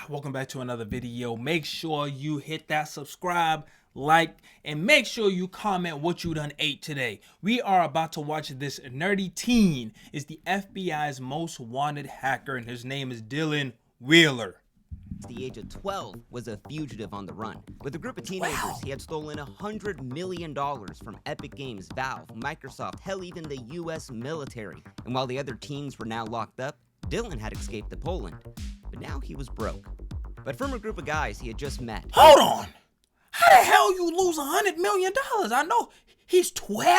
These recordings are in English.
Welcome back to another video. Make sure you hit that subscribe, like, and make sure you comment what you done ate today. We are about to watch this nerdy teen is the FBI's most wanted hacker, and his name is Dylan Wheeler. At the age of 12, was a fugitive on the run. With a group of teenagers, he had stolen $100 million from Epic Games, Valve, Microsoft, hell, even the US military. And while the other teens were now locked up, Dylan had escaped to Poland. But now he was broke. But from a group of guys he had just met. Hold on! How the hell you lose $100 million? I know he's 12.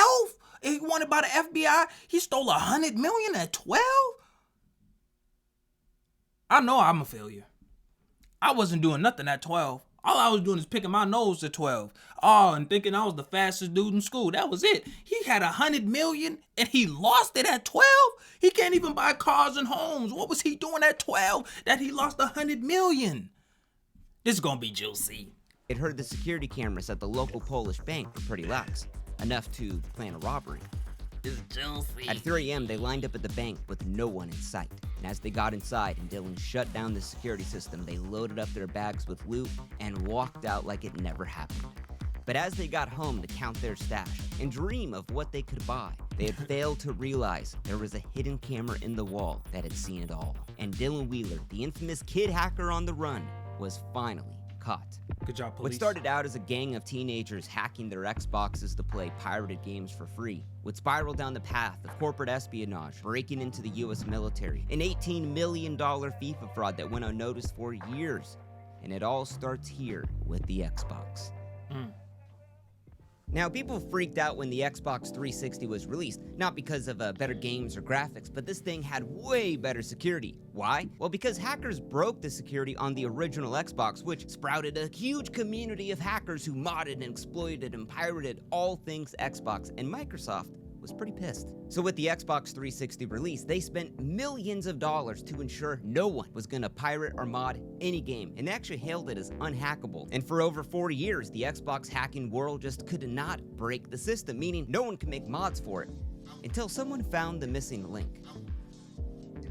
He wanted by the FBI. He stole $100 million at 12. I know I'm a failure. I wasn't doing nothing at 12. All I was doing is picking my nose at 12. Oh, and thinking I was the fastest dude in school. That was it. He had $100 million and he lost it at 12? He can't even buy cars and homes. What was he doing at 12 that he lost $100 million? This is gonna be juicy. It heard the security cameras at the local Polish bank were pretty lax, enough to plan a robbery. It's juicy. At 3 a.m., they lined up at the bank with no one in sight. And as they got inside and Dylan shut down the security system, they loaded up their bags with loot and walked out like it never happened. But as they got home to count their stash and dream of what they could buy, they had failed to realize there was a hidden camera in the wall that had seen it all. And Dylan Wheeler, the infamous kid hacker on the run, was finally caught. Good job, police. What started out as a gang of teenagers hacking their Xboxes to play pirated games for free would spiral down the path of corporate espionage, breaking into the US military, an $18 million FIFA fraud that went unnoticed for years. And it all starts here with the Xbox. Now, people freaked out when the Xbox 360 was released, not because of better games or graphics, but this thing had way better security. Why? Well, because hackers broke the security on the original Xbox, which sprouted a huge community of hackers who modded and exploited and pirated all things Xbox, and Microsoft was pretty pissed. So with the Xbox 360 release, they spent millions of dollars to ensure no one was gonna pirate or mod any game, and they actually hailed it as unhackable. And for over 40 years, the Xbox hacking world just could not break the system, meaning no one could make mods for it, until someone found the missing link.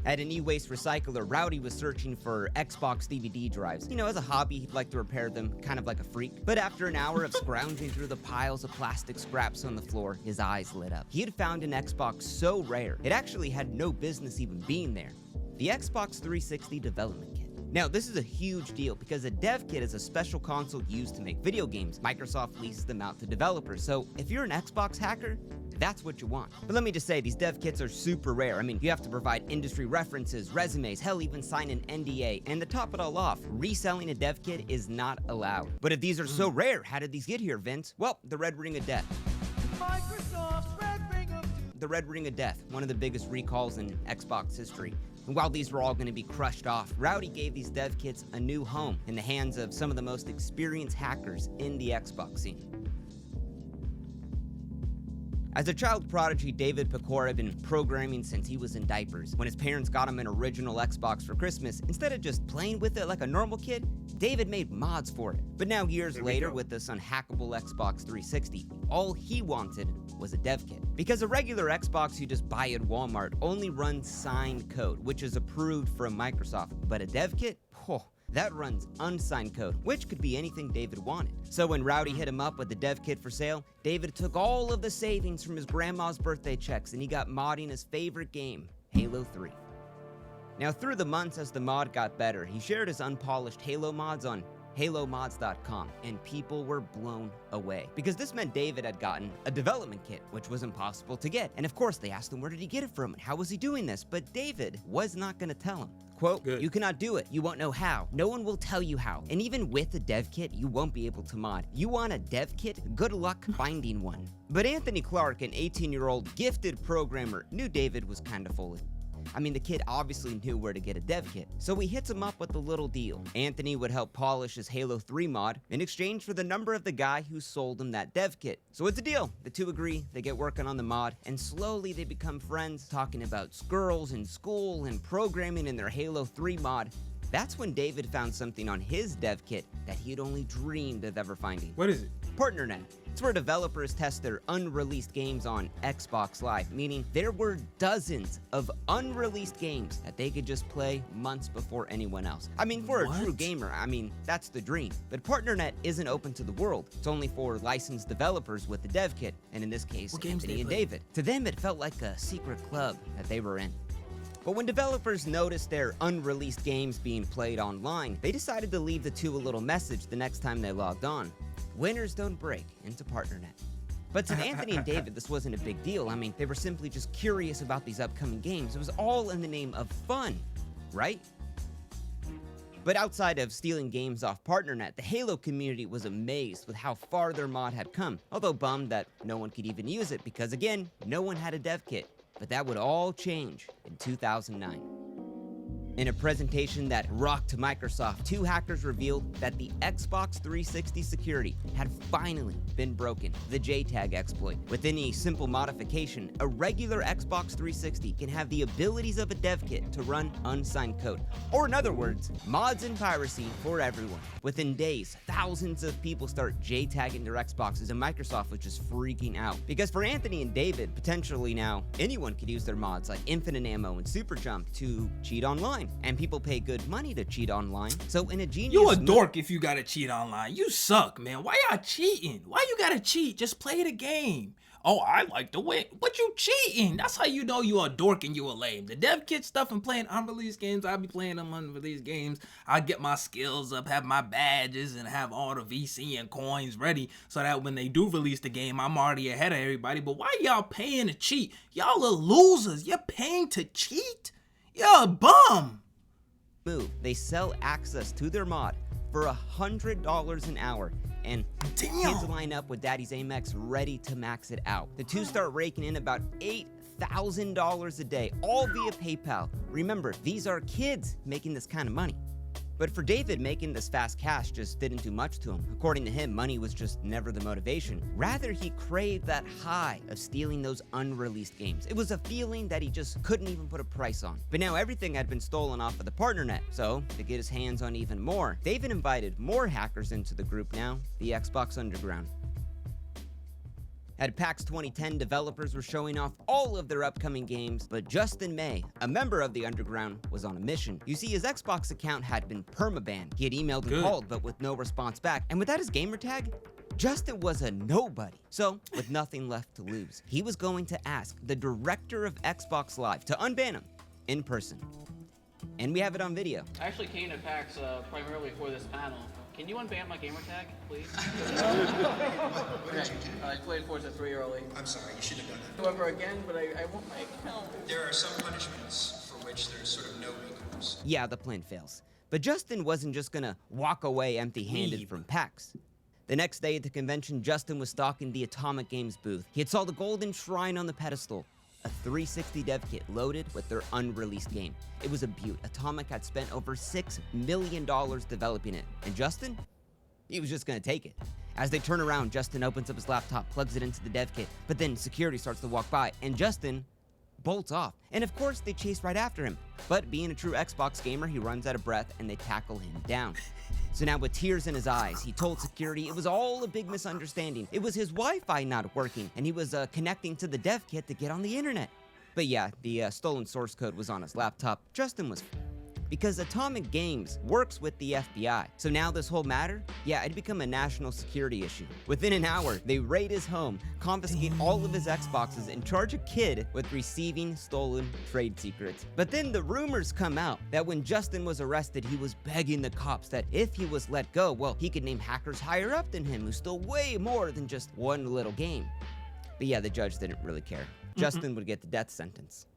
At an e-waste recycler, Rowdy was searching for Xbox DVD drives. You know, as a hobby, he'd like to repair them, kind of like a freak. But after an hour of scrounging through the piles of plastic scraps on the floor, his eyes lit up. He had found an Xbox so rare, it actually had no business even being there. The Xbox 360 Development Kit. Now, this is a huge deal because a dev kit is a special console used to make video games. Microsoft leases them out to developers, so if you're an Xbox hacker, that's what you want. But let me just say, these dev kits are super rare. I mean, you have to provide industry references, resumes, hell, even sign an NDA. And to top it all off, reselling a dev kit is not allowed. But if these are so rare, how did these get here, Vince? Well, the Red Ring of Death. Microsoft's Red Ring of Death. The Red Ring of Death, one of the biggest recalls in Xbox history. And while these were all going to be crushed off, Rowdy gave these dev kits a new home in the hands of some of the most experienced hackers in the Xbox scene. As a child prodigy, David Pecora had been programming since he was in diapers. When his parents got him an original Xbox for Christmas, instead of just playing with it like a normal kid, David made mods for it. But now, years later, with this unhackable Xbox 360, all he wanted was a dev kit. Because a regular Xbox you just buy at Walmart only runs signed code, which is approved from Microsoft. But a dev kit? That runs unsigned code, which could be anything David wanted. So when Rowdy hit him up with the dev kit for sale, David took all of the savings from his grandma's birthday checks and he got modding his favorite game, Halo 3. Now, through the months as the mod got better, he shared his unpolished Halo mods on HaloMods.com, and people were blown away. Because this meant David had gotten a development kit, which was impossible to get. And of course, they asked him where did he get it from and how was he doing this? But David was not gonna tell him. Quote, "You cannot do it. You won't know how. No one will tell you how. And even with a dev kit, you won't be able to mod. You want a dev kit? Good luck finding one." But Anthony Clark, an 18-year-old gifted programmer, knew David was kind of full of it. I mean, the kid obviously knew where to get a dev kit, so he hits him up with a little deal. Anthony would help polish his Halo 3 mod in exchange for the number of the guy who sold him that dev kit. So it's a deal. The two agree, they get working on the mod, and slowly they become friends, talking about girls in school and programming in their Halo 3 mod. That's when David found something on his dev kit that he had only dreamed of ever finding. What is it? PartnerNet. It's where developers test their unreleased games on Xbox Live, meaning there were dozens of unreleased games that they could just play months before anyone else. I mean, for a true What? gamer, that's the dream. But PartnerNet isn't open to the world. It's only for licensed developers with the dev kit, and in this case, What games Anthony they and play? David. To them, it felt like a secret club that they were in. But when developers noticed their unreleased games being played online, they decided to leave the two a little message the next time they logged on. Winners don't break into PartnerNet. But to Anthony and David, this wasn't a big deal. I mean, they were simply just curious about these upcoming games. It was all in the name of fun, right? But outside of stealing games off PartnerNet, the Halo community was amazed with how far their mod had come, although bummed that no one could even use it because, again, no one had a dev kit. But that would all change in 2009. In a presentation that rocked Microsoft, two hackers revealed that the Xbox 360 security had finally been broken, the JTAG exploit. With any simple modification, a regular Xbox 360 can have the abilities of a dev kit to run unsigned code. Or in other words, mods and piracy for everyone. Within days, thousands of people start JTagging their Xboxes, and Microsoft was just freaking out. Because for Anthony and David, potentially now, anyone could use their mods like Infinite Ammo and Super Jump to cheat online. And people pay good money to cheat online. So in a genius You a dork if you gotta cheat online. You suck, man. Why y'all cheating? Why you gotta cheat? Just play the game. Oh, I like to win. But you cheating. That's how you know you a dork and you a lame. The dev kit stuff and playing unreleased games, I be playing them unreleased games. I get my skills up, have my badges, and have all the VC and coins ready so that when they do release the game, I'm already ahead of everybody. But why y'all paying to cheat? Y'all are losers. You're paying to cheat? You're a bum. move. They sell access to their mod for $100 an hour, and Damn. kids line up with Daddy's Amex ready to max it out. The two start raking in about $8,000 a day, all via PayPal. Remember, these are kids making this kind of money. But for David, making this fast cash just didn't do much to him. According to him, money was just never the motivation. Rather, he craved that high of stealing those unreleased games. It was a feeling that he just couldn't even put a price on. But now everything had been stolen off of the PartnerNet, so to get his hands on even more, David invited more hackers into the group now, the Xbox Underground. At PAX 2010, developers were showing off all of their upcoming games, but Justin May, a member of the Underground, was on a mission. You see, his Xbox account had been permabanned. He had emailed and Good. called, but with no response back. And without his gamertag, Justin was a nobody. So, with nothing left to lose, he was going to ask the director of Xbox Live to unban him in person. And we have it on video. I actually came to PAX primarily for this panel. Can you unban my gamer tag, please? I played Forza 3 early. I'm sorry, you shouldn't have done that. However, again, but I want my account. There are some punishments for which there's sort of no recourse. Yeah, the plan fails. But Justin wasn't just gonna walk away empty-handed Leave. from PAX. The next day at the convention, Justin was stalking the Atomic Games booth. He had saw the golden shrine on the pedestal, a 360 dev kit loaded with their unreleased game. It was a beaut. Atomic had spent over $6 million developing it. And Justin? He was just gonna take it. As they turn around, Justin opens up his laptop, plugs it into the dev kit, but then security starts to walk by, and Justin bolts off. And of course, they chase right after him. But being a true Xbox gamer, he runs out of breath and they tackle him down. So now with tears in his eyes, he told security it was all a big misunderstanding. It was his Wi-Fi not working, and he was connecting to the dev kit to get on the internet. But yeah, the stolen source code was on his laptop. Justin was because Atomic Games works with the FBI. So now this whole matter, yeah, it'd become a national security issue. Within an hour, they raid his home, confiscate all of his Xboxes, and charge a kid with receiving stolen trade secrets. But then the rumors come out that when Justin was arrested, he was begging the cops that if he was let go, well, he could name hackers higher up than him who stole way more than just one little game. But yeah, the judge didn't really care. Justin would get the death sentence.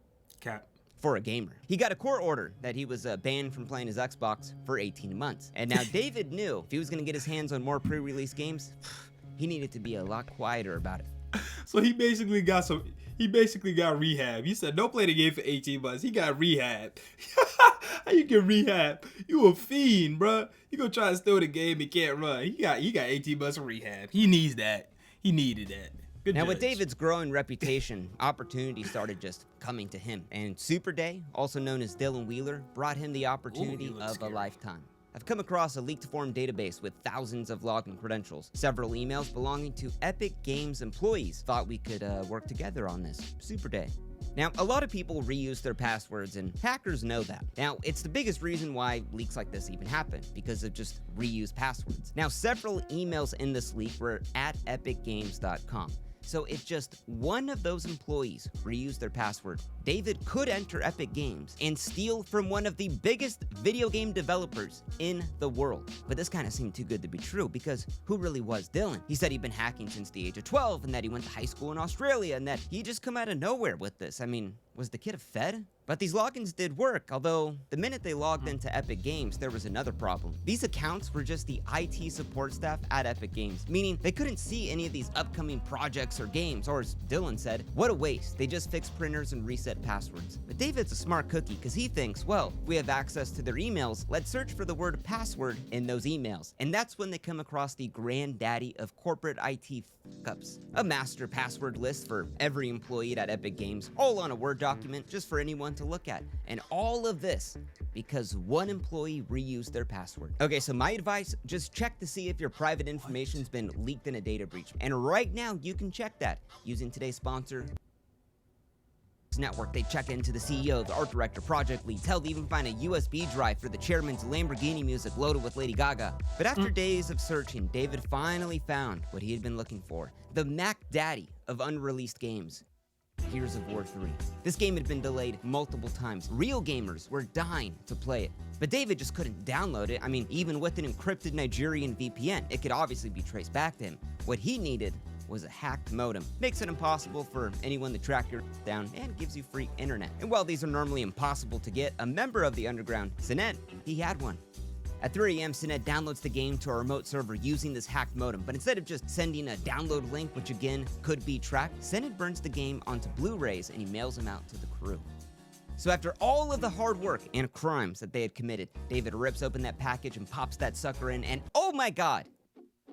Cap. For a gamer. He got a court order that he was banned from playing his Xbox for 18 months. And now David knew if he was gonna get his hands on more pre-release games, he needed to be a lot quieter about it. So he basically got rehab. He said, don't play the game for 18 months. He got rehab. How you get rehab? You a fiend, bruh. You gonna try to steal the game and can't run. He got 18 months of rehab. He needs that. He needed that. Good Now, judge. with David's growing reputation, opportunities started just coming to him. And Super Day, also known as Dylan Wheeler, brought him the opportunity Ooh, he looks of a scary. lifetime. I've come across a leaked form database with thousands of login credentials. Several emails belonging to Epic Games employees. Thought we could work together on this. Super day. Now, a lot of people reuse their passwords, and hackers know that. Now, it's the biggest reason why leaks like this even happen, because of just reused passwords. Now, several emails in this leak were at epicgames.com. So if just one of those employees reused their password, David could enter Epic Games and steal from one of the biggest video game developers in the world. But this kind of seemed too good to be true, because who really was Dylan? He said he'd been hacking since the age of 12 and that he went to high school in Australia and that he just come out of nowhere with this. I mean, was the kid a Fed? But these logins did work, although the minute they logged into Epic Games, there was another problem. These accounts were just the IT support staff at Epic Games, meaning they couldn't see any of these upcoming projects or games, or as Dylan said, what a waste. They just fix printers and reset passwords. But David's a smart cookie, because he thinks, well, if we have access to their emails, let's search for the word password in those emails. And that's when they come across the granddaddy of corporate IT fuck-ups. A master password list for every employee at Epic Games, all on a Word document just for anyone to look at. And all of this because one employee reused their password. Okay, so my advice, just check to see if your private information's been leaked in a data breach. And right now, you can check that using today's sponsor, Network. They check into the CEO, the art director, project leads. Hell, they even find a USB drive for the chairman's Lamborghini music loaded with Lady Gaga. But after days of searching, David finally found what he had been looking for. The Mac Daddy of unreleased games. Gears of War 3. This game had been delayed multiple times. Real gamers were dying to play it. But David just couldn't download it. I mean, even with an encrypted Nigerian VPN, it could obviously be traced back to him. What he needed was a hacked modem. Makes it impossible for anyone to track your down and gives you free internet. And while these are normally impossible to get, a member of the underground, Sinet, he had one. At 3 a.m., Sinet downloads the game to a remote server using this hacked modem, but instead of just sending a download link, which again could be tracked, Sinet burns the game onto Blu-rays and he mails them out to the crew. So after all of the hard work and crimes that they had committed, David rips open that package and pops that sucker in, and oh my god,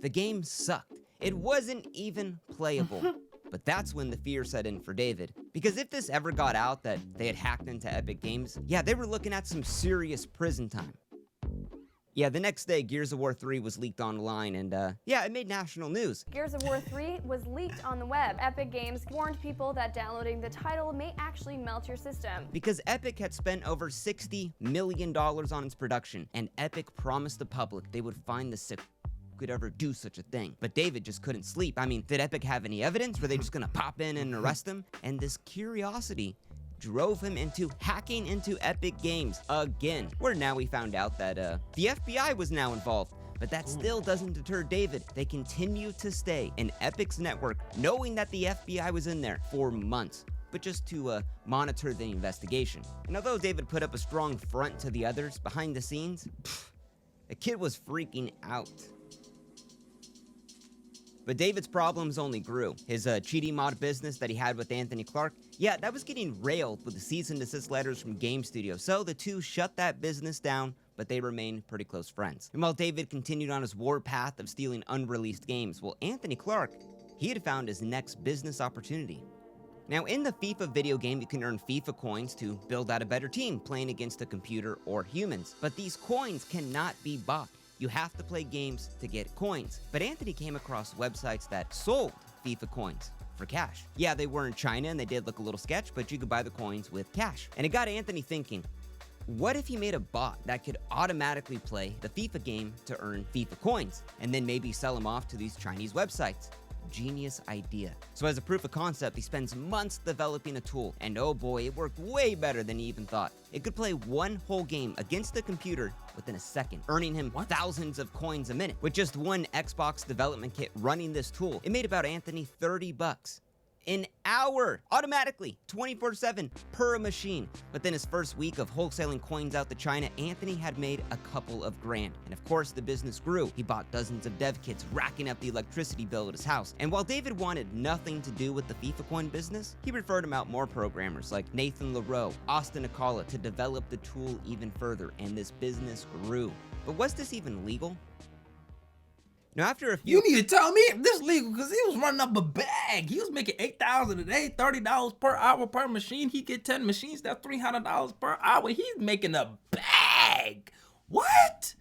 the game sucked. It wasn't even playable. But that's when the fear set in for David. Because if this ever got out that they had hacked into Epic Games, yeah, they were looking at some serious prison time. Yeah, the next day, Gears of War 3 was leaked online, and yeah, it made national news. Gears of War 3 was leaked on the web. Epic Games warned people that downloading the title may actually melt your system. Because Epic had spent over $60 million on its production, and Epic promised the public they would find the sick could ever do such a thing. But David just couldn't sleep. I mean, did Epic have any evidence? Were they just gonna pop in and arrest him? And this curiosity drove him into hacking into Epic Games again, where now we found out that the FBI was now involved. But that still doesn't deter David. They continue to stay in Epic's network, knowing that the FBI was in there for months, but just to monitor the investigation. And although David put up a strong front to the others, behind the scenes, the kid was freaking out. But David's problems only grew. His cheating mod business that he had with Anthony Clark, yeah, that was getting railed with the cease and desist letters from Game Studio. So the two shut that business down, but they remained pretty close friends. And while David continued on his warpath of stealing unreleased games, well, Anthony Clark, he had found his next business opportunity. Now, in the FIFA video game, you can earn FIFA coins to build out a better team playing against a computer or humans. But these coins cannot be bought. You have to play games to get coins. But Anthony came across websites that sold FIFA coins for cash. Yeah, they were in China and they did look a little sketch, but you could buy the coins with cash. And it got Anthony thinking, what if he made a bot that could automatically play the FIFA game to earn FIFA coins, and then maybe sell them off to these Chinese websites? Genius idea. So as a proof of concept, he spends months developing a tool, and oh boy, it worked way better than he even thought. It could play one whole game against the computer within a second, earning him thousands of coins a minute. With just one Xbox development kit running this tool, it made about Anthony $30 an hour, automatically, 24/7 per machine. But then his first week of wholesaling coins out to China, Anthony had made a couple of grand. And of course, the business grew. He bought dozens of dev kits, racking up the electricity bill at his house. And while David wanted nothing to do with the FIFA coin business, he referred him out more programmers like Nathan LaRoe, Austin Akala to develop the tool even further, and this business grew. But was this even legal? Now, after a few... You need to tell me if this legal, because he was running up a bag. He was making $8,000 a day, $30 per hour per machine. He get 10 machines, that's $300 per hour. He's making a bag. What?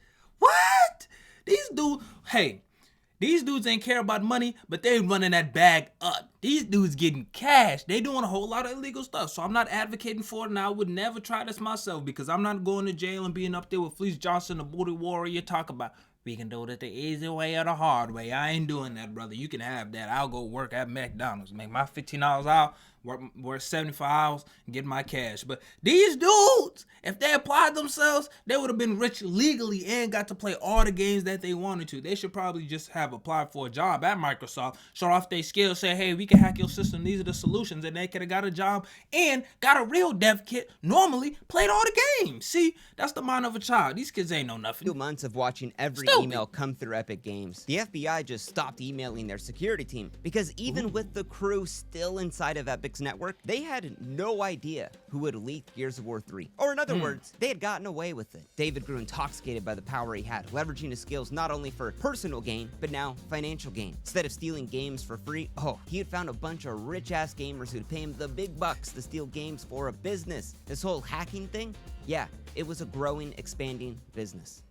these dudes ain't care about money, but they running that bag up. These dudes getting cash. They doing a whole lot of illegal stuff. So I'm not advocating for it, and I would never try this myself because I'm not going to jail and being up there with Fleece Johnson, the booty warrior, talk about we can do it the easy way or the hard way. I ain't doing that, brother. You can have that. I'll go work at McDonald's, make my $15 out, work 75 hours, and get my cash. But these dudes, if they applied themselves, they would have been rich legally and got to play all the games that they wanted to. They should probably just have applied for a job at Microsoft, show off their skills, say, hey, we can hack your system. These are the solutions. And they could have got a job and got a real dev kit, normally played all the games. See, that's the mind of a child. These kids ain't know nothing. 2 months of watching every email come through Epic Games, the FBI just stopped emailing their security team because even with the crew still inside of Epic's network, they had no idea who had leaked Gears of War 3. Or in other words, they had gotten away with it. David grew intoxicated by the power he had, leveraging his skills not only for personal gain, but now financial gain. Instead of stealing games for free, he had found a bunch of rich-ass gamers who'd pay him the big bucks to steal games for a business. This whole hacking thing, yeah, it was a growing, expanding business.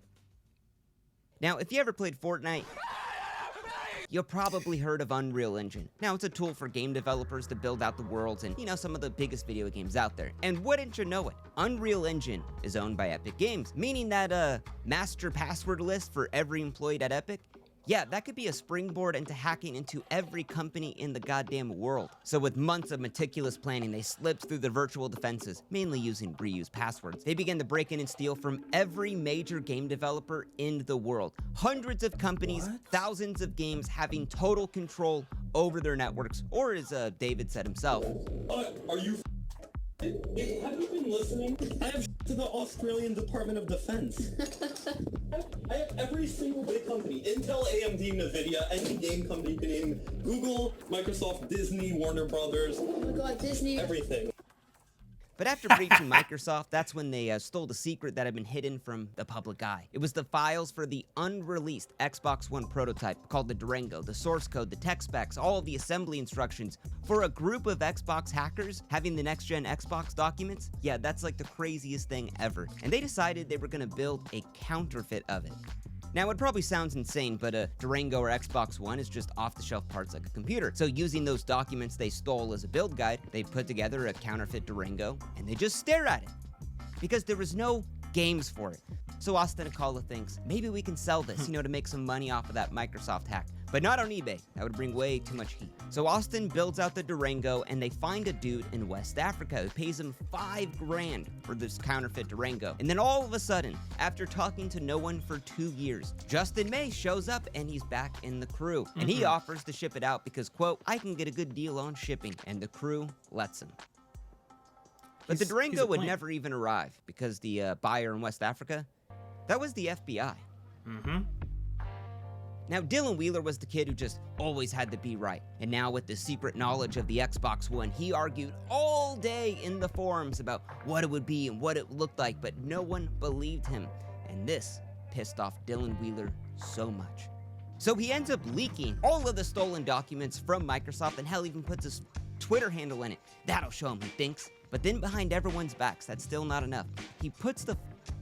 Now, if you ever played Fortnite, you've probably heard of Unreal Engine. Now, it's a tool for game developers to build out the worlds and, some of the biggest video games out there. And wouldn't you know it, Unreal Engine is owned by Epic Games, meaning that master password list for every employee at Epic, yeah, that could be a springboard into hacking into every company in the goddamn world. So with months of meticulous planning, they slipped through the virtual defenses, mainly using reused passwords. They began to break in and steal from every major game developer in the world. Hundreds of companies, thousands of games having total control over their networks, or as David said himself, are you have you been listening? I have to the Australian Department of Defense. I have every single big company. Intel, AMD, Nvidia, any game company you can name. Google, Microsoft, Disney, Warner Brothers. Oh my god, Disney. Everything. But after breaching Microsoft, that's when they stole the secret that had been hidden from the public eye. It was the files for the unreleased Xbox One prototype called the Durango, the source code, the tech specs, all of the assembly instructions for a group of Xbox hackers having the next-gen Xbox documents. Yeah, that's like the craziest thing ever. And they decided they were going to build a counterfeit of it. Now, it probably sounds insane, but a Durango or Xbox One is just off-the-shelf parts like a computer. So using those documents they stole as a build guide, they put together a counterfeit Durango, and they just stare at it. Because there was no games for it. So Austin Akala thinks, maybe we can sell this, to make some money off of that Microsoft hack. But not on eBay. That would bring way too much heat. So Austin builds out the Durango, and they find a dude in West Africa who pays him $5 grand for this counterfeit Durango. And then all of a sudden, after talking to no one for 2 years, Justin May shows up and he's back in the crew. And he offers to ship it out because, quote, I can get a good deal on shipping. And the crew lets him. But the Durango would never even arrive because the buyer in West Africa, that was the FBI. Now, Dylan Wheeler was the kid who just always had to be right. And now with the secret knowledge of the Xbox One, he argued all day in the forums about what it would be and what it looked like, but no one believed him. And this pissed off Dylan Wheeler so much. So he ends up leaking all of the stolen documents from Microsoft, and hell, even puts his Twitter handle in it. That'll show him, he thinks. But then behind everyone's backs, that's still not enough. He puts the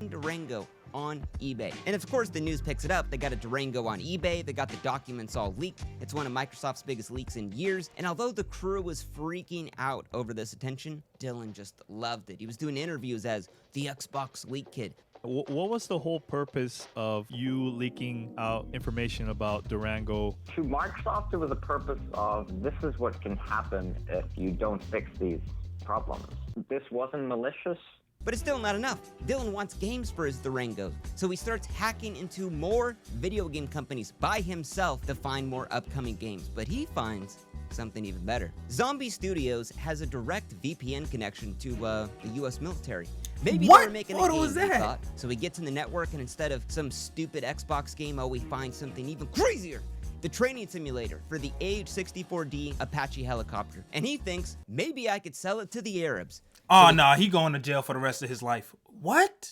Durango on eBay. And of course, the news picks it up. They got a Durango on eBay. They got the documents all leaked. It's one of Microsoft's biggest leaks in years. And although the crew was freaking out over this attention, Dylan just loved it. He was doing interviews as the Xbox leak kid. What was the whole purpose of you leaking out information about Durango? To Microsoft, it was a purpose of this is what can happen if you don't fix these problems. This wasn't malicious. But it's still not enough. Dylan wants games for his Durango, so he starts hacking into more video game companies by himself to find more upcoming games. But he finds something even better. Zombie Studios has a direct VPN connection to the US military. Maybe they were making a game, he thought. So he gets in the network, and instead of some stupid Xbox game, he finds something even crazier. The training simulator for the AH-64D Apache helicopter. And he thinks, maybe I could sell it to the Arabs. Oh, no, he going to jail for the rest of his life. What?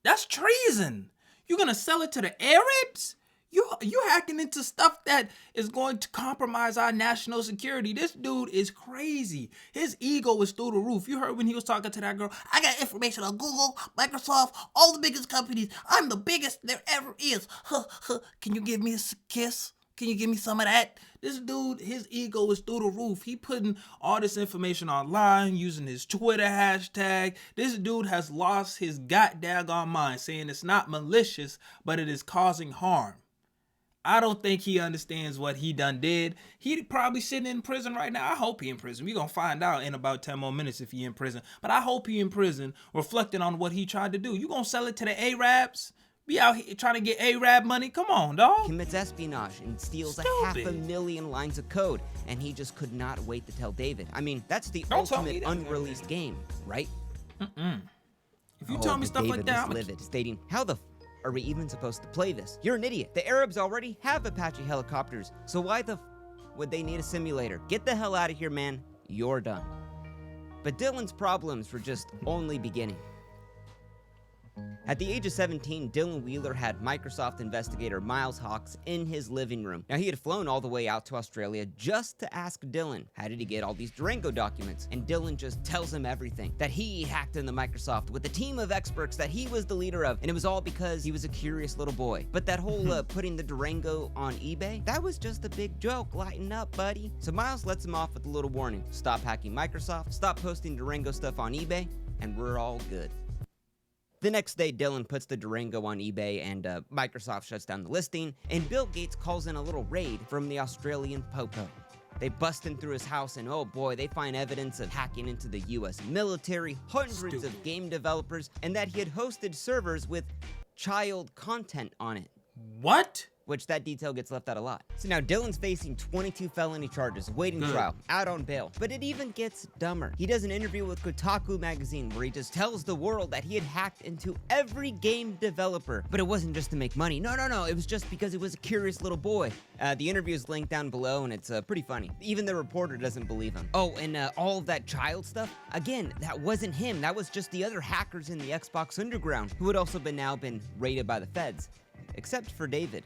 That's treason. You gonna sell it to the Arabs? You hacking into stuff that is going to compromise our national security. This dude is crazy. His ego is through the roof. You heard when he was talking to that girl. I got information on Google, Microsoft, all the biggest companies. I'm the biggest there ever is. Can you give me a kiss? Can you give me some of that? This dude, his ego is through the roof. He putting all this information online, using his Twitter hashtag. This dude has lost his goddamn mind, saying it's not malicious, but it is causing harm. I don't think he understands what he done did. He probably sitting in prison right now. I hope he in prison. We're going to find out in about 10 more minutes if he in prison. But I hope he in prison reflecting on what he tried to do. You going to sell it to the Arabs? Be out here trying to get Arab money? Come on, dog. Commits espionage and steals Stupid. 500,000 lines of code, and he just could not wait to tell David. I mean, that's the Don't tell me ultimate that. unreleased game, right? If you tell me but stuff David like that, was livid, stating, "How the are we even supposed to play this? You're an idiot. The Arabs already have Apache helicopters, so why the would they need a simulator? Get the hell out of here, man. You're done." But Dylan's problems were just only beginning. At the age of 17, Dylan Wheeler had Microsoft investigator Miles Hawks in his living room. Now, he had flown all the way out to Australia just to ask Dylan, how did he get all these Durango documents? And Dylan just tells him everything, that he hacked into Microsoft with a team of experts that he was the leader of, and it was all because he was a curious little boy. But that whole putting the Durango on eBay, that was just a big joke. Lighten up, buddy. So Miles lets him off with a little warning. Stop hacking Microsoft, stop posting Durango stuff on eBay, and we're all good. The next day, Dylan puts the Durango on eBay and Microsoft shuts down the listing, and Bill Gates calls in a little raid from the Australian Popo. They bust in through his house and oh boy, they find evidence of hacking into the US military, hundreds of game developers, and that he had hosted servers with child content on it. what? Which that detail gets left out a lot. So now Dylan's facing 22 felony charges, waiting trial, out on bail. But it even gets dumber. He does an interview with Kotaku magazine where he just tells the world that he had hacked into every game developer. But it wasn't just to make money. No, it was just because he was a curious little boy. The interview is linked down below and it's pretty funny. Even the reporter doesn't believe him. Oh, and all of that child stuff, again, that wasn't him. That was just the other hackers in the Xbox Underground who had also now been raided by the feds. Except for David.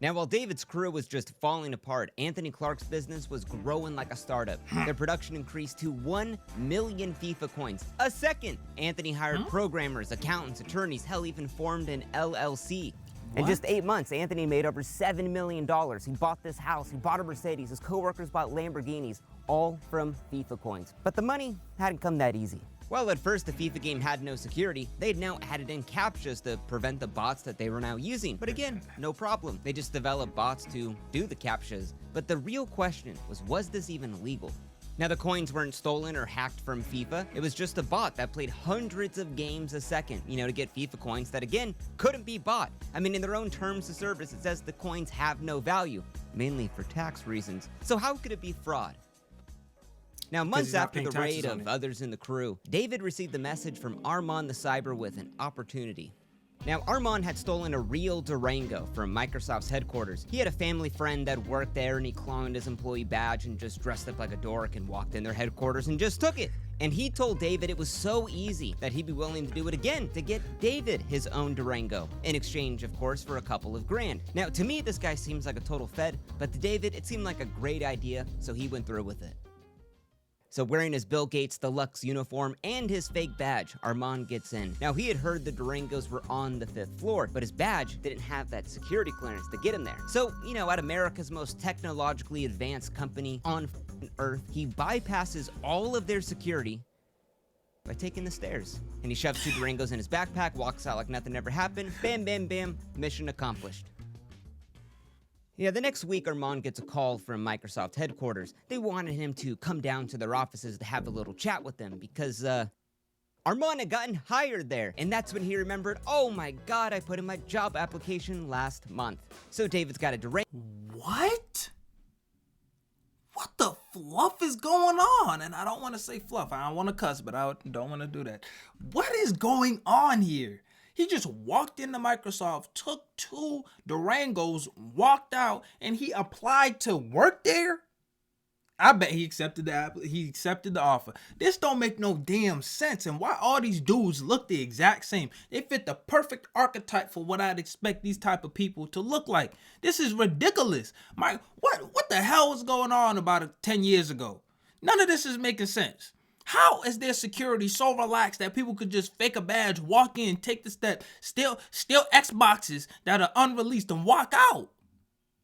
Now, while David's crew was just falling apart, Anthony Clark's business was growing like a startup. Their production increased to 1 million FIFA coins a second. Anthony hired programmers, accountants, attorneys, hell, even formed an LLC. In just 8 months, Anthony made over $7 million. He bought this house, he bought a Mercedes, his coworkers bought Lamborghinis, all from FIFA coins. But the money hadn't come that easy. While at first the FIFA game had no security, they'd now added in CAPTCHAs to prevent the bots that they were now using. But again, no problem. They just developed bots to do the CAPTCHAs. But the real question was this even legal? Now, the coins weren't stolen or hacked from FIFA. It was just a bot that played hundreds of games a second, to get FIFA coins that, again, couldn't be bought. I mean, in their own terms of service, it says the coins have no value, mainly for tax reasons. So how could it be fraud? Now, months after the raid of others in the crew, David received a message from Armand the Cyber with an opportunity. Now, Armand had stolen a real Durango from Microsoft's headquarters. He had a family friend that worked there and he cloned his employee badge and just dressed up like a dork and walked in their headquarters and just took it. And he told David it was so easy that he'd be willing to do it again to get David his own Durango, in exchange, of course, for a couple of grand. Now, to me, this guy seems like a total fed, but to David, it seemed like a great idea, so he went through with it. So wearing his Bill Gates deluxe uniform and his fake badge, Armand gets in. Now, he had heard the Durangos were on the 5th floor, but his badge didn't have that security clearance to get him there. So, at America's most technologically advanced company on Earth, he bypasses all of their security by taking the stairs. And he shoves 2 Durangos in his backpack, walks out like nothing ever happened. Bam, bam, bam, mission accomplished. Yeah, the next week, Armand gets a call from Microsoft headquarters. They wanted him to come down to their offices to have a little chat with them because, Armand had gotten hired there. And that's when he remembered, oh my god, I put in my job application last month. So David's got a Durango. What? What the fluff is going on? And I don't want to say fluff. I don't want to cuss, but I don't want to do that. What is going on here? He just walked into Microsoft, took 2 Durangos, walked out, and he applied to work there? I bet he accepted the offer. This don't make no damn sense. And why all these dudes look the exact same? They fit the perfect archetype for what I'd expect these type of people to look like. This is ridiculous. What the hell was going on about 10 years ago? None of this is making sense. How is their security so relaxed that people could just fake a badge, walk in, take the step, steal Xboxes that are unreleased and walk out?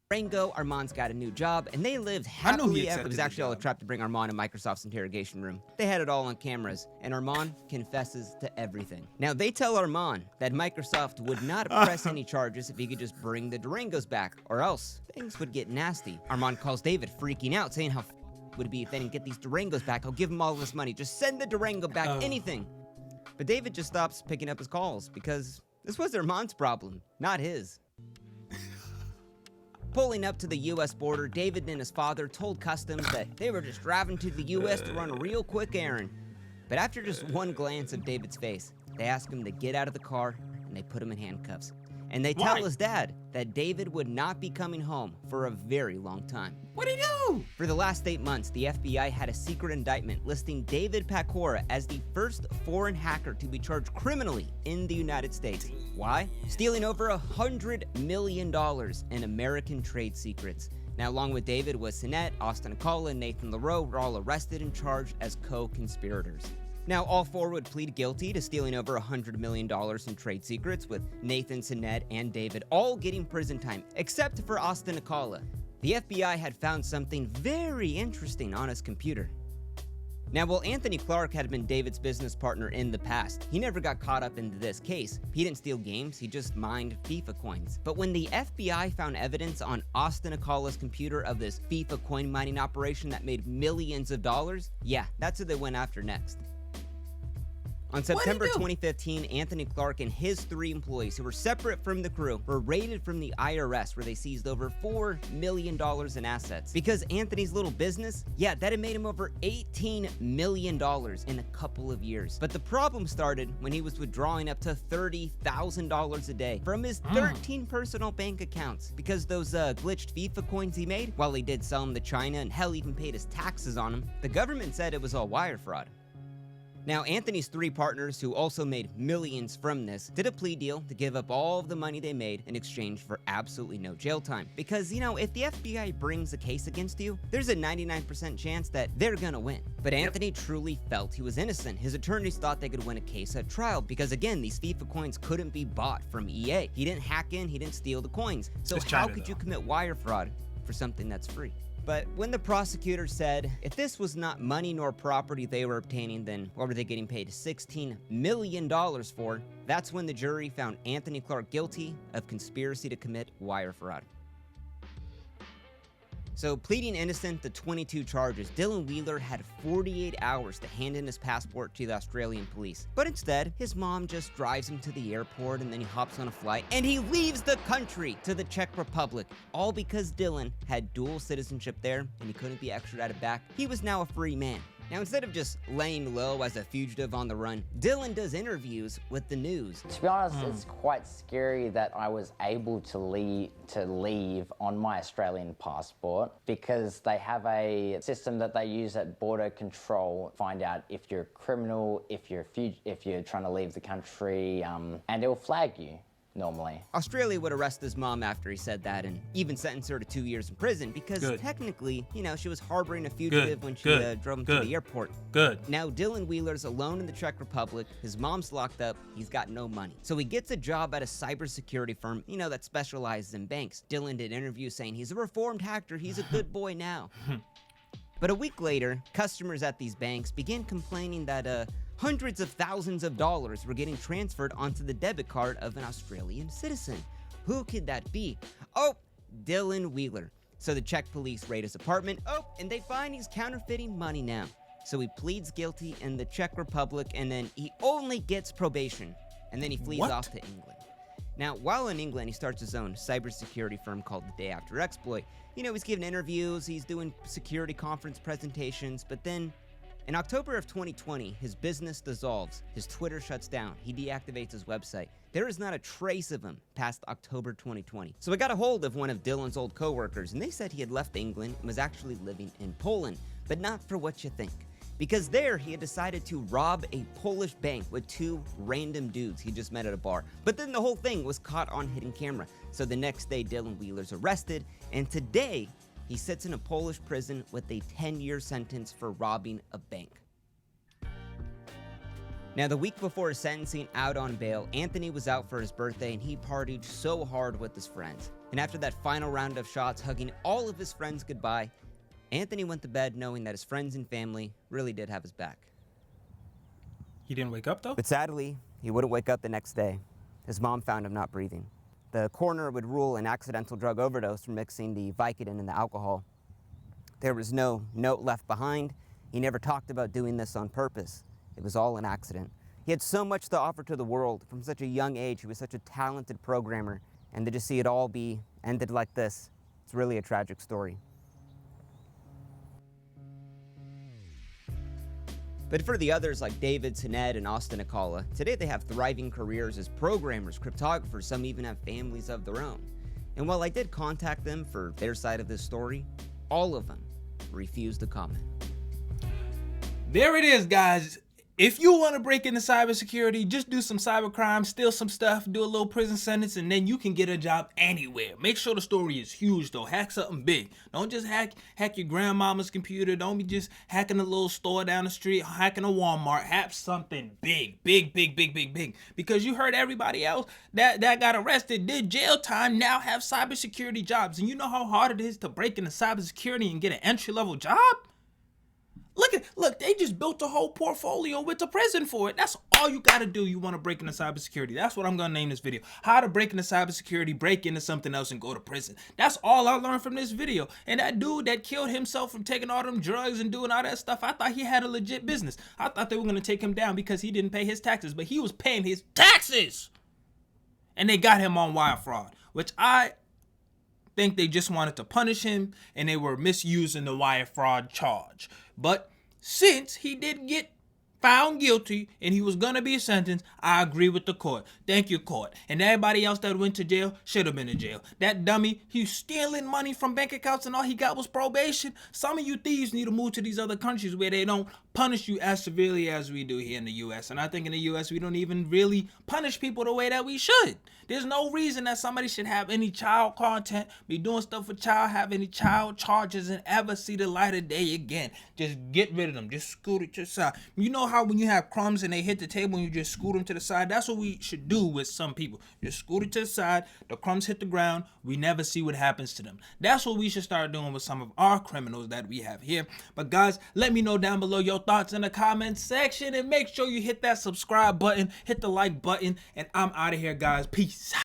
Durango, Armand's got a new job, and they lived I knew he happily ever. It was accepted the actually all a job. trap to bring Armand in Microsoft's interrogation room. They had it all on cameras, and Armand confesses to everything. Now, they tell Armand that Microsoft would not press any charges if he could just bring the Durangos back, or else things would get nasty. Armand calls David, freaking out, saying how would it be if they didn't get these Durangos back. I'll give him all this money. Just send the Durango back, anything. But David just stops picking up his calls because this was Armand's problem, not his. Pulling up to the U.S. border, David and his father told Customs that they were just driving to the U.S. to run a real quick errand. But after just one glance of David's face, they ask him to get out of the car and they put him in handcuffs. And they tell his dad that David would not be coming home for a very long time. What'd he do? For the last 8 months, the FBI had a secret indictment listing David Pecora as the first foreign hacker to be charged criminally in the United States. Why? Stealing over $100 million in American trade secrets. Now, along with David was Sinet, Austin Akala, and Nathan LaRoe were all arrested and charged as co-conspirators. Now, all four would plead guilty to stealing over $100 million in trade secrets, with Nathan, Sinet, and David all getting prison time, except for Austin Akala. The FBI had found something very interesting on his computer. Now, while Anthony Clark had been David's business partner in the past, he never got caught up into this case. He didn't steal games, he just mined FIFA coins. But when the FBI found evidence on Austin Akala's computer of this FIFA coin mining operation that made millions of dollars, yeah, that's who they went after next. On September 2015, Anthony Clark and his 3 employees, who were separate from the crew, were raided from the IRS, where they seized over $4 million in assets. Because Anthony's little business, yeah, that had made him over $18 million in a couple of years. But the problem started when he was withdrawing up to $30,000 a day from his 13 personal bank accounts. Because those glitched FIFA coins he made, while he did sell them to China and hell even paid his taxes on them, the government said it was all wire fraud. Now, Anthony's 3 partners, who also made millions from this, did a plea deal to give up all of the money they made in exchange for absolutely no jail time. Because, you know, if the FBI brings a case against you, there's a 99% chance that they're gonna win. But Anthony truly felt he was innocent. His attorneys thought they could win a case at trial because, again, these FIFA coins couldn't be bought from EA. He didn't hack in, he didn't steal the coins. So how could you commit wire fraud for something that's free? But when the prosecutor said if this was not money nor property they were obtaining, then what were they getting paid $16 million for? That's when the jury found Anthony Clark guilty of conspiracy to commit wire fraud. So, pleading innocent to 22 charges, Dylan Wheeler had 48 hours to hand in his passport to the Australian police. But instead, his mom just drives him to the airport and then he hops on a flight and he leaves the country to the Czech Republic. All because Dylan had dual citizenship there and he couldn't be extradited back. He was now a free man. Now, instead of just laying low as a fugitive on the run, Dylan does interviews with the news. To be honest, it's quite scary that I was able to leave on my Australian passport, because they have a system that they use at border control, find out if you're a criminal, if you're trying to leave the country, and it'll flag you. Normally. Australia would arrest his mom after he said that and even sentence her to 2 years in prison because technically, you know, she was harboring a fugitive when she drove him to the airport. Now, Dylan Wheeler's alone in the Czech Republic. His mom's locked up. He's got no money. So he gets a job at a cybersecurity firm, you know, that specializes in banks. Dylan did interviews saying he's a reformed hacker. He's a good boy now. But a week later, customers at these banks began complaining that hundreds of thousands of dollars were getting transferred onto the debit card of an Australian citizen. Who could that be? Oh, Dylan Wheeler. So the Czech police raid his apartment. Oh, and they find he's counterfeiting money now. So he pleads guilty in the Czech Republic, and then he only gets probation. And then he flees off to England. Now, while in England, he starts his own cybersecurity firm called The Day After Exploit. You know, he's giving interviews, he's doing security conference presentations, but then In October of 2020, his business dissolves, his Twitter shuts down, he deactivates his website. There is not a trace of him past October 2020. So I got a hold of one of Dylan's old coworkers, and they said he had left England and was actually living in Poland, but not for what you think. Because there, he had decided to rob a Polish bank with two random dudes he just met at a bar. But then the whole thing was caught on hidden camera. So the next day, Dylan Wheeler's arrested, and today, he sits in a Polish prison with a 10-year sentence for robbing a bank. Now, the week before his sentencing out on bail, Anthony was out for his birthday and he partied so hard with his friends. And after that final round of shots, hugging all of his friends goodbye, Anthony went to bed knowing that his friends and family really did have his back. He didn't wake up though? But sadly, he wouldn't wake up the next day. His mom found him not breathing. The coroner would rule an accidental drug overdose from mixing the Vicodin in the alcohol. There was no note left behind. He never talked about doing this on purpose. It was all an accident. He had so much to offer to the world. From such a young age, he was such a talented programmer. And to just see it all be ended like this, it's really a tragic story. But for the others like David, Sinead, and Austin Akala, today they have thriving careers as programmers, cryptographers, some even have families of their own. And while I did contact them for their side of this story, all of them refused to comment. There it is, guys. If you want to break into cybersecurity, just do some cybercrime, steal some stuff, do a little prison sentence, and then you can get a job anywhere. Make sure the story is huge, though. Hack something big. Don't just hack your grandmama's computer. Don't be just hacking a little store down the street, hacking a Walmart. Hack something big, big, big, big, big, big. Because you heard everybody else that got arrested, did jail time, now have cybersecurity jobs. And you know how hard it is to break into cybersecurity and get an entry-level job? Look, they just built a whole portfolio and went to prison for it. That's all you gotta do. You wanna break into cybersecurity. That's what I'm gonna name this video. How to break into cybersecurity, break into something else, and go to prison. That's all I learned from this video. And that dude that killed himself from taking all them drugs and doing all that stuff, I thought he had a legit business. I thought they were gonna take him down because he didn't pay his taxes, but he was paying his taxes. And they got him on wire fraud, which I think they just wanted to punish him and they were misusing the wire fraud charge. But since he did get found guilty and he was gonna be sentenced, I agree with the court. Thank you, court. And everybody else that went to jail should have been in jail. That dummy, he was stealing money from bank accounts and all he got was probation. Some of you thieves need to move to these other countries where they don't punish you as severely as we do here in the U.S. And I think in the U.S. we don't even really punish people the way that we should. There's no reason that somebody should have any child content, be doing stuff with child, have any child charges, and ever see the light of day again. Just get rid of them. Just scoot it to the side. You know how when you have crumbs and they hit the table and you just scoot them to the side? That's what we should do with some people. Just scoot it to the side. The crumbs hit the ground. We never see what happens to them. That's what we should start doing with some of our criminals that we have here. But guys, let me know down below your thoughts in the comment section and make sure you hit that subscribe button, hit the like button, and I'm out of here, guys. Peace.